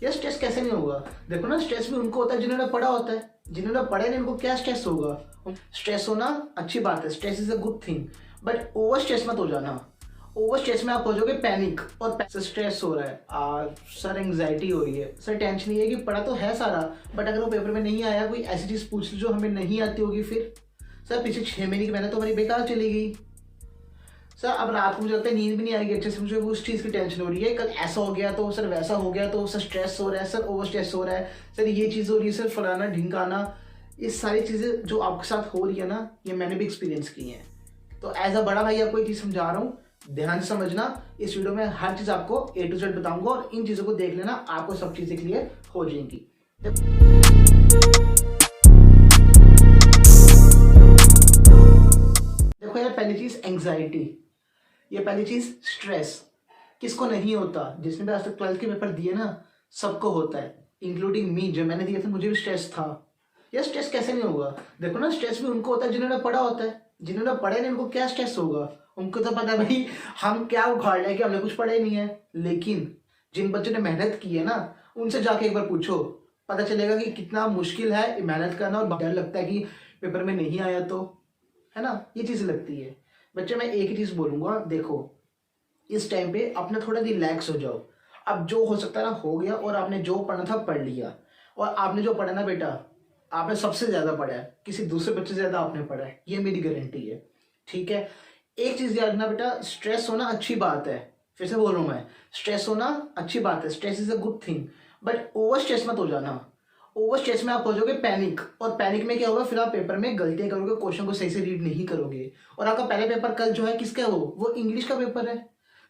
यार स्ट्रेस कैसे नहीं होगा? देखो ना, स्ट्रेस भी उनको होता है जिन्होंने पढ़ा होता है। जिन्होंने पढ़ा नहीं उनको क्या स्ट्रेस होगा? स्ट्रेस होना अच्छी बात है, stress is a good thing, but over stress मत हो जाना। ओवर स्ट्रेस में आप हो जाओगे पैनिक, और स्ट्रेस हो रहा है, सर एंग्जाइटी हो रही है, सर टेंशन ये है कि पढ़ा तो है सारा, बट अगर वो पेपर में नहीं आया, कोई ऐसी चीज पूछ ली जो हमें नहीं आती होगी, फिर सर पिछले 6 महीने की मेहनत तो हमारी बेकार चली गई। सर अब रात को मुझे लगता है नींद भी नहीं आएगी अच्छे से, मुझे उस चीज़ की टेंशन हो रही है, कल ऐसा हो गया तो सर वैसा हो गया तो सर स्ट्रेस हो रहा है, सर ओवर स्ट्रेस हो रहा है, सर ये चीज़ हो रही है, सर फलाना ढिंकाना। ये सारी चीज़ें जो आपके साथ हो रही है ना, ये मैंने भी एक्सपीरियंस की हैं। तो एज अ बड़ा भाई आपको एक चीज़ समझा रहा हूँ, ध्यान से समझना। इस वीडियो में हर चीज़ आपको A to Z बताऊंगा, और इन चीज़ों को देख लेना, आपको सब चीज़ें क्लियर हो जाएंगी। देखो यार, पहली चीज़ एंग्जाइटी, ये पहली चीज स्ट्रेस। किसको नहीं होता? जिसने भी आज तक 12th के पेपर दिए ना, सबको होता है, इंक्लूडिंग मी। जब मैंने दिए थे मुझे भी स्ट्रेस था। यार स्ट्रेस कैसे नहीं होगा? देखो ना, स्ट्रेस भी उनको होता है जिन्होंने पढ़ा होता है। जिन्होंने पढ़े नहीं उनको क्या स्ट्रेस होगा? उनको तो पता है भाई, हम क्या उखाड़ रहे हैं कि हमने कुछ पढ़े नहीं है। लेकिन जिन बच्चों ने मेहनत की है ना, उनसे जाके एक बार पूछो, पता चलेगा कि कितना मुश्किल है मेहनत करना, और डर लगता है कि पेपर में नहीं आया तो, है ना, ये चीज़ लगती है। बच्चे मैं एक ही चीज़ बोलूँगा, देखो इस टाइम पे अपना थोड़ा रिलैक्स हो जाओ। अब जो हो सकता है ना हो गया, और आपने जो पढ़ना था पढ़ लिया, और आपने जो पढ़ा ना बेटा, आपने सबसे ज़्यादा पढ़ा है, किसी दूसरे बच्चे से ज़्यादा आपने पढ़ा है, ये मेरी गारंटी है। ठीक है, एक चीज़ याद रखना बेटा, स्ट्रेस होना अच्छी बात है। फिर से बोल रहा हूँ मैं, स्ट्रेस होना अच्छी बात है, stress is a good thing, but over stress मत हो जाना। ओवर स्ट्रेस में आप हो जाओगे पैनिक, और पैनिक में क्या होगा, फिर आप पेपर में गलतियां करोगे, क्वेश्चन को सही से रीड नहीं करोगे। और आपका पहला पेपर कल जो है किसका है, वो इंग्लिश का पेपर है।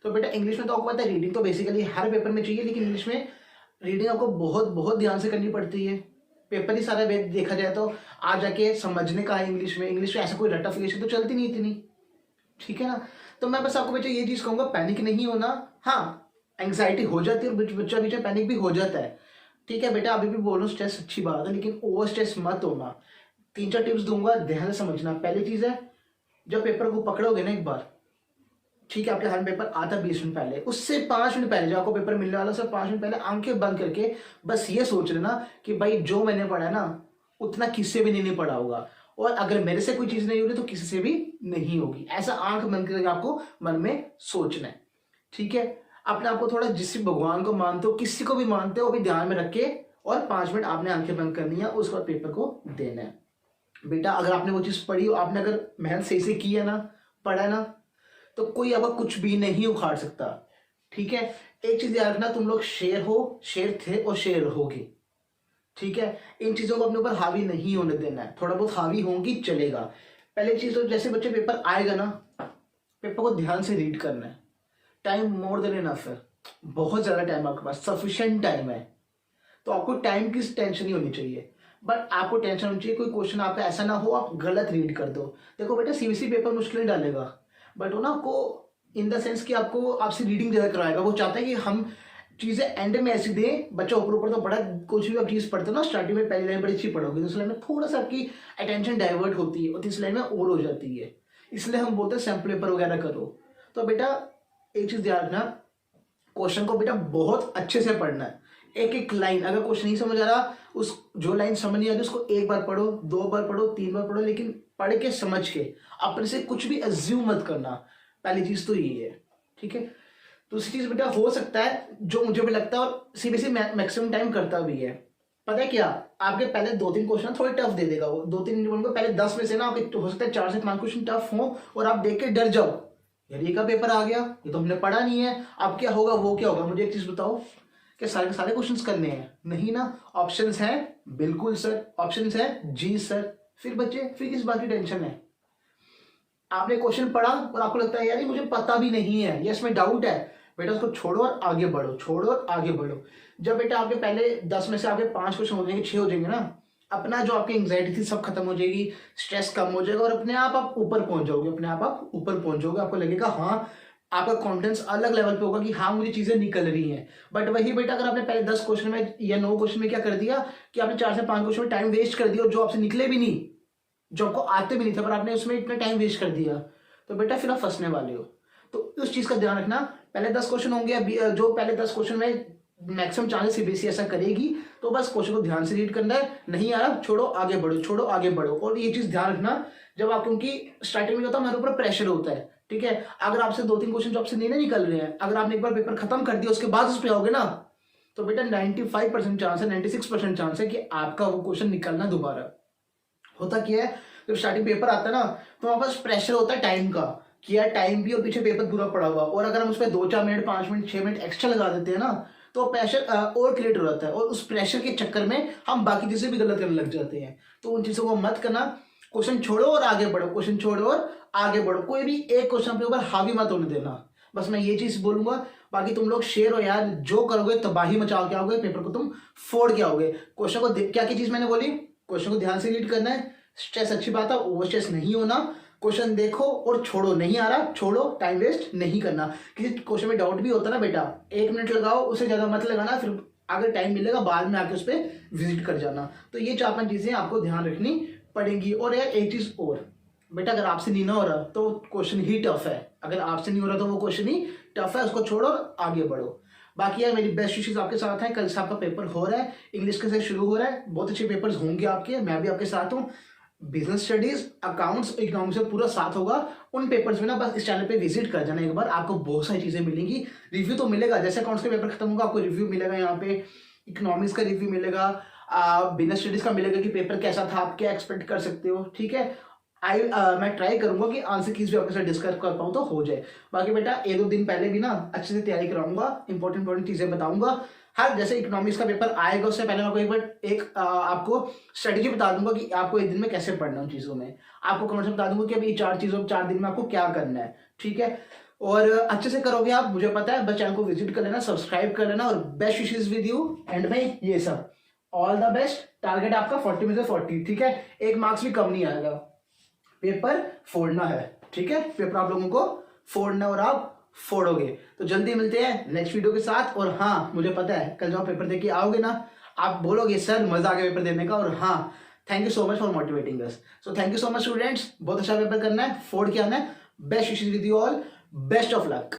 तो बेटा इंग्लिश में तो आपको पता है, रीडिंग तो बेसिकली हर पेपर में चाहिए, लेकिन इंग्लिश में रीडिंग आपको बहुत बहुत ध्यान से करनी पड़ती है। पेपर ही सारा देखा जाए तो आ जाके समझने का है इंग्लिश में। इंग्लिश में ऐसा कोई रट्टाफिकेशन तो चलती नहीं इतनी, ठीक है ना। तो मैं बस आपको बेटा ये चीज़ कहूँगा, पैनिक नहीं होना। हाँ, एंग्जाइटी हो जाती है, बच्चा बीच में पैनिक भी हो जाता है। ठीक है बेटा, अभी भी बोलो स्ट्रेस अच्छी बात है, लेकिन ओवर स्ट्रेस मत होना। 3-4 टिप्स दूंगा, ध्यान से समझना। पहली चीज़ है, जब पेपर को पकड़ोगे ना एक बार, ठीक है, आपके हाथ में पेपर आता 20 मिनट पहले, उससे 5 मिनट पहले, जो आपको पेपर मिलने वाला उससे 5 मिनट पहले आंखें बंद करके बस ये सोच लेना कि भाई जो मैंने पढ़ा है ना, उतना किससे भी नहीं पढ़ा होगा, और अगर मेरे से कोई चीज़ नहीं हो रही तो किसी से भी नहीं होगी। ऐसा आंख बंद करके आपको मन में सोचना है। ठीक है, अपने आप को थोड़ा, जिस भगवान को मानते हो, किसी को भी मानते हो, वो भी ध्यान में रख के, और 5 मिनट आपने आंखें बंद करनी है, उसके बाद पेपर को देना है। बेटा अगर आपने वो चीज़ पढ़ी हो, आपने अगर मेहनत सही से की है ना, पढ़ा है ना, तो कोई अब कुछ भी नहीं उखाड़ सकता। ठीक है, एक चीज याद रखना, तुम लोग शेर हो, शेर थे और शेर रहोगे। ठीक है, इन चीजों को अपने ऊपर हावी नहीं होने देना है। थोड़ा बहुत हावी होंगी चलेगा। पहले चीज तो, जैसे बच्चे पेपर आएगा ना, पेपर को ध्यान से रीड करना है। टाइम मोर देन इनफ है, बहुत ज्यादा टाइम आपके पास, सफिशिएंट टाइम है। तो आपको टाइम की टेंशन नहीं होनी चाहिए, बट आपको टेंशन होनी चाहिए कोई क्वेश्चन आपका ऐसा ना हो आप गलत रीड कर दो। देखो बेटा, सीबीएसई पेपर मुश्किल डालेगा, बट वो ना आपको इन द सेंस कि आपको आपसे रीडिंग ज़्यादा करवाएगा। वो चाहता है कि हम चीज़ें एंड में ऐसी दें, बच्चा ऊपर ऊपर तो पढ़ा, कुछ भी आप चीज़ पढ़ते हो ना, स्टार्टिंग में पहली लाइन बड़ी अच्छी पढ़ोगे, दूसरी लाइन में थोड़ा सा आपकी अटेंशन डाइवर्ट होती है, और तीसरी लाइन में और हो जाती है। इसलिए हम बोलते हैं सैम्पल पेपर वगैरह करो। तो बेटा एक चीज़ ध्यान रखना, क्वेश्चन को बेटा बहुत अच्छे से पढ़ना है। एक एक लाइन, अगर क्वेश्चन नहीं समझ आ रहा, उस जो लाइन समझ नहीं आ रही उसको एक बार पढ़ो, 2 बार पढ़ो, 3 बार पढ़ो, लेकिन पढ़ के समझ के, अपने से कुछ भी अज्यूम मत करना। पहली चीज तो ये है। ठीक है, दूसरी चीज बेटा, हो सकता है जो मुझे भी लगता है, और सीबीएसई मैक्सिमम टाइम करता भी है, पता है क्या, आपके पहले 2-3 क्वेश्चन थोड़े टफ दे देगा वो। 2-3 बोलूंगा, पहले 10 में से ना आपके हो सकता है 4 से 5 क्वेश्चन टफ हो, और आप देख के डर जाओ, यार ये का पेपर आ गया, ये तो हमने पढ़ा नहीं है, अब क्या होगा, वो क्या होगा। मुझे एक चीज बताओ, क्या सारे के सारे क्वेश्चंस करने हैं? नहीं ना, ऑप्शंस हैं, बिल्कुल सर, ऑप्शंस है जी सर। फिर बच्चे, फिर किस बात की टेंशन है? आपने क्वेश्चन पढ़ा और आपको लगता है यार ये मुझे पता भी नहीं है, यस में डाउट है, बेटा उसको छोड़ो और आगे बढ़ो, छोड़ो और आगे बढ़ो। जब बेटा आपके पहले 10 में से आपके 5 क्वेश्चन हो जाएंगे, 6 हो जाएंगे ना, अपना जो आपकी एंग्जाइटी थी सब खत्म हो जाएगी, स्ट्रेस कम हो जाएगा, और अपने आप ऊपर पहुंच जाओगे, अपने आप ऊपर पहुंच जाओगे। आपको लगेगा हाँ, आपका कॉन्फिडेंस अलग लेवल पे होगा कि हाँ मुझे चीजें निकल रही हैं। बट वही बेटा, अगर आपने पहले 10 क्वेश्चन में या 9 क्वेश्चन में क्या कर दिया कि आपने 4 से 5 क्वेश्चन में टाइम वेस्ट कर दिया, और जो आपसे निकले भी नहीं, जो आपको आते भी नहीं था, पर आपने उसमें इतना टाइम वेस्ट कर दिया, तो बेटा फिर आप फंसने वाले हो। तो उस चीज का ध्यान रखना, पहले 10 क्वेश्चन होंगे, जो पहले 10 क्वेश्चन में मैक्सिमम चांसेस सीबीएसई ऐसा करेगी। तो बस क्वेश्चन को ध्यान से रीड करना है, नहीं आ रहा छोड़ो आगे बढ़ो, छोड़ो आगे बढ़ो। और ये चीज ध्यान रखना जब आप, क्योंकि स्टार्टिंग में होता है हमारे ऊपर प्रेशर होता है, ठीक है। अगर आपसे 2-3 क्वेश्चन जो आपसे नहीं निकल रहे हैं, अगर आपने एक बार पेपर खत्म कर दिया उसके बाद उस पर आओगे ना, तो बेटा 95% चांस है, 96% चांस है कि आपका वो क्वेश्चन निकलना दोबारा। होता क्या है, जब स्टार्टिंग पेपर आता है ना, तो हमारे पास प्रेशर होता है टाइम का कि यार टाइम भी और पीछे पेपर पूरा पड़ा हुआ, और अगर हम उस पर 2-4 मिनट 5 मिनट 6 मिनट एक्स्ट्रा लगा देते हैं ना, तो प्रेशर और क्रिएट हो जाता है, और उस प्रेशर के चक्कर में हम बाकी चीजें भी गलत करने लग जाते हैं। तो उन चीजों को मत करना, क्वेश्चन छोड़ो और आगे बढ़ो, क्वेश्चन छोड़ो और आगे बढ़ो। कोई भी एक क्वेश्चन अपने ऊपर हावी मत होने देना, बस मैं ये चीज बोलूंगा। बाकी तुम लोग शेर हो यार, जो करोगे तबाही मचा के आओगे, पेपर को तुम फोड़ के आओगे। क्वेश्चन को क्या क्या चीज मैंने बोली, क्वेश्चन को ध्यान से रीड करना है, स्ट्रेस अच्छी बात है, ओवर स्ट्रेस नहीं होना, क्वेश्चन देखो और छोड़ो, नहीं आ रहा छोड़ो, टाइम वेस्ट नहीं करना। किसी क्वेश्चन में डाउट भी होता ना बेटा, 1 मिनट लगाओ, उससे ज्यादा मत लगाना, फिर अगर टाइम मिलेगा बाद में आके उस पर विजिट कर जाना। तो ये 4-5 चीजें आपको ध्यान रखनी पड़ेंगी। और यार एक चीज और बेटा, अगर आपसे नहीं ना हो रहा तो क्वेश्चन ही टफ है, अगर आपसे नहीं हो रहा तो वो क्वेश्चन ही टफ है, उसको छोड़ो आगे बढ़ो। बाकी यार मेरी बेस्ट विशेष आपके साथ है, कल से आपका पेपर हो रहा है, इंग्लिश के साथ शुरू हो रहा है, बहुत अच्छे पेपर्स होंगे आपके, मैं भी आपके साथ हूँ। बिजनेस स्टडीज, अकाउंट्स, इकोनॉमिक्स में पूरा साथ होगा। उन पेपर्स में ना बस इस चैनल पे विजिट कर जाना एक बार, आपको बहुत सारी चीजें मिलेंगी। रिव्यू तो मिलेगा, जैसे अकाउंट्स का पेपर खत्म होगा आपको रिव्यू मिलेगा यहाँ पे, इकोनॉमिक्स का रिव्यू मिलेगा, बिजनेस स्टडीज का मिलेगा कि पेपर कैसा था, आप क्या एक्सपेक्ट कर सकते हो, ठीक है। मैं ट्राई करूंगा कि आंसर कीज भी आपके साथ डिस्कस कर पाऊँ तो हो जाए। बाकी बेटा 1-2 दिन पहले भी ना अच्छे से तैयारी कराऊंगा, इंपॉर्टेंट चीजें बताऊंगा। हर जैसे इकोनॉमिक्स का पेपर आएगा उससे पहले मैं आपको स्ट्रेटेजी बता दूंगा कि आपको एक दिन में कैसे पढ़ना है उन चीजों में, आपको कमेंट में बता दूंगा कि अभी 4 चीजों 4 दिन में आपको क्या करना है, ठीक है। और अच्छे से करोगे आप, मुझे पता है। बस चैनल को विजिट कर लेना, सब्सक्राइब कर लेना, और best wishes with you and में ये सब, ऑल द बेस्ट। टारगेट आपका 40 में से 40, ठीक है, 1 मार्क्स भी कम नहीं आएगा, पेपर फोड़ना है, ठीक है, पेपर आप लोगों को फोड़ना और आप फोड़ोगे। तो जल्दी मिलते हैं नेक्स्ट वीडियो के साथ। और हाँ, मुझे पता है कल जब आप पेपर देके आओगे ना, आप बोलोगे सर मजा आ गया पेपर देने का, और हाँ, thank you so much for motivating us. So thank you so much students, बहुत अच्छा पेपर करना है, फोड़ के आना है। Best wishes with you all, best of luck.